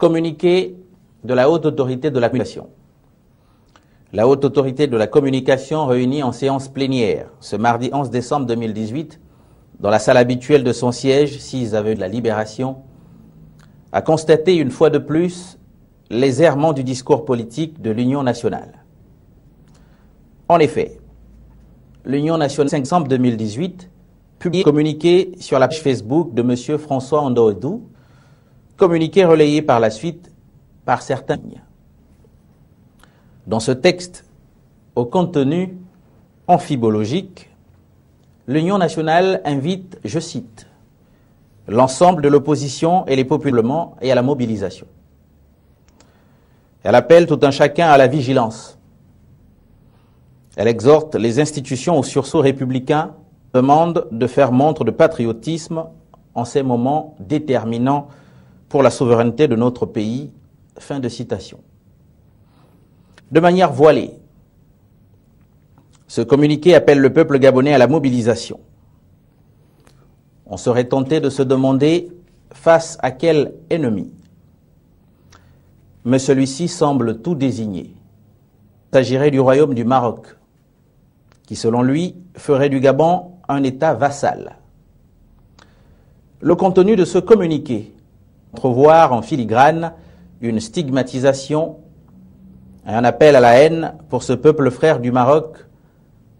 Communiqué de la Haute Autorité de la Communication. La Haute Autorité de la Communication réunie en séance plénière ce mardi 11 décembre 2018 dans la salle habituelle de son siège, 6 avenue de la Libération, a constaté une fois de plus les errements du discours politique de l'Union nationale. En effet, l'Union nationale 5 décembre 2018 publie un communiqué sur la page Facebook de M. François Ndoedou, communiqué relayé par la suite par certains. Dans ce texte, au contenu amphibologique, l'Union nationale invite, je cite, l'ensemble de l'opposition et les populations et à la mobilisation. Elle appelle tout un chacun à la vigilance. Elle exhorte les institutions au sursaut républicain, demande de faire montre de patriotisme en ces moments déterminants pour la souveraineté de notre pays. Fin de citation. De manière voilée, ce communiqué appelle le peuple gabonais à la mobilisation. On serait tenté de se demander face à quel ennemi. Mais celui-ci semble tout désigner. Il s'agirait du royaume du Maroc, qui selon lui ferait du Gabon un État vassal. Le contenu de ce communiqué entrevoir en filigrane une stigmatisation et un appel à la haine pour ce peuple frère du Maroc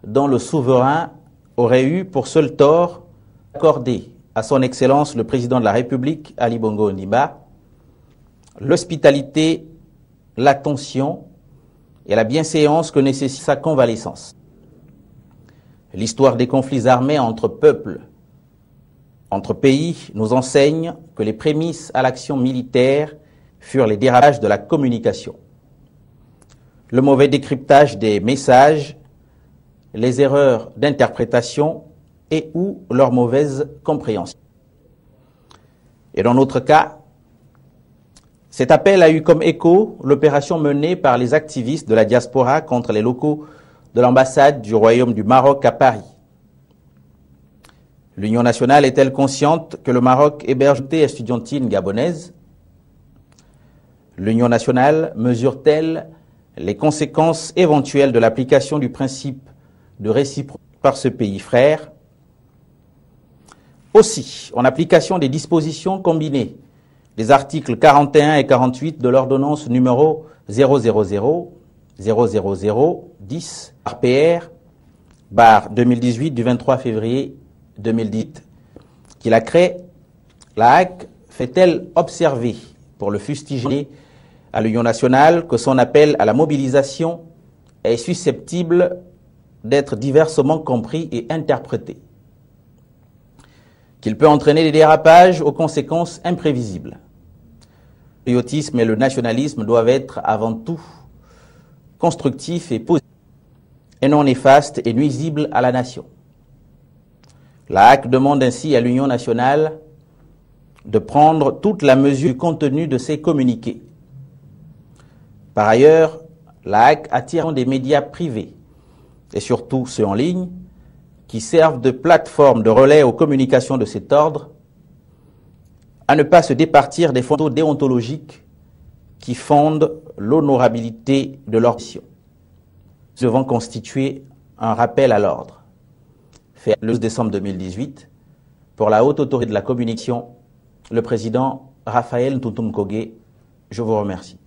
dont le souverain aurait eu pour seul tort d'accorder à son Excellence le président de la République, Ali Bongo Ondimba, l'hospitalité, l'attention et la bienséance que nécessite sa convalescence. L'histoire des conflits armés entre peuples, entre pays, nous enseigne que les prémices à l'action militaire furent les dérapages de la communication, le mauvais décryptage des messages, les erreurs d'interprétation et ou leur mauvaise compréhension. Et dans notre cas, cet appel a eu comme écho l'opération menée par les activistes de la diaspora contre les locaux de l'ambassade du Royaume du Maroc à Paris. L'Union nationale est-elle consciente que le Maroc héberge une communauté estudiantine gabonaise? L'Union nationale mesure-t-elle les conséquences éventuelles de l'application du principe de réciprocité par ce pays frère? Aussi, en application des dispositions combinées des articles 41 et 48 de l'ordonnance numéro 000-000-10 RPR/2018 du 23 février 2010, qui la crée, la HAC fait-elle observer pour le fustiger à l'Union nationale que son appel à la mobilisation est susceptible d'être diversement compris et interprété, qu'il peut entraîner des dérapages aux conséquences imprévisibles. Le patriotisme et le nationalisme doivent être avant tout constructifs et positifs, et non néfastes et nuisibles à la nation. La HAC demande ainsi à l'Union nationale de prendre toute la mesure du contenu de ces communiqués. Par ailleurs, la HAC attire des médias privés, et surtout ceux en ligne, qui servent de plateforme de relais aux communications de cet ordre, à ne pas se départir des fondamentaux déontologiques qui fondent l'honorabilité de leur mission, devant constituer un rappel à l'ordre. Fait le 12 décembre 2018, pour la Haute Autorité de la Communication, le président Raphaël Ntuntum Kogé. Je vous remercie.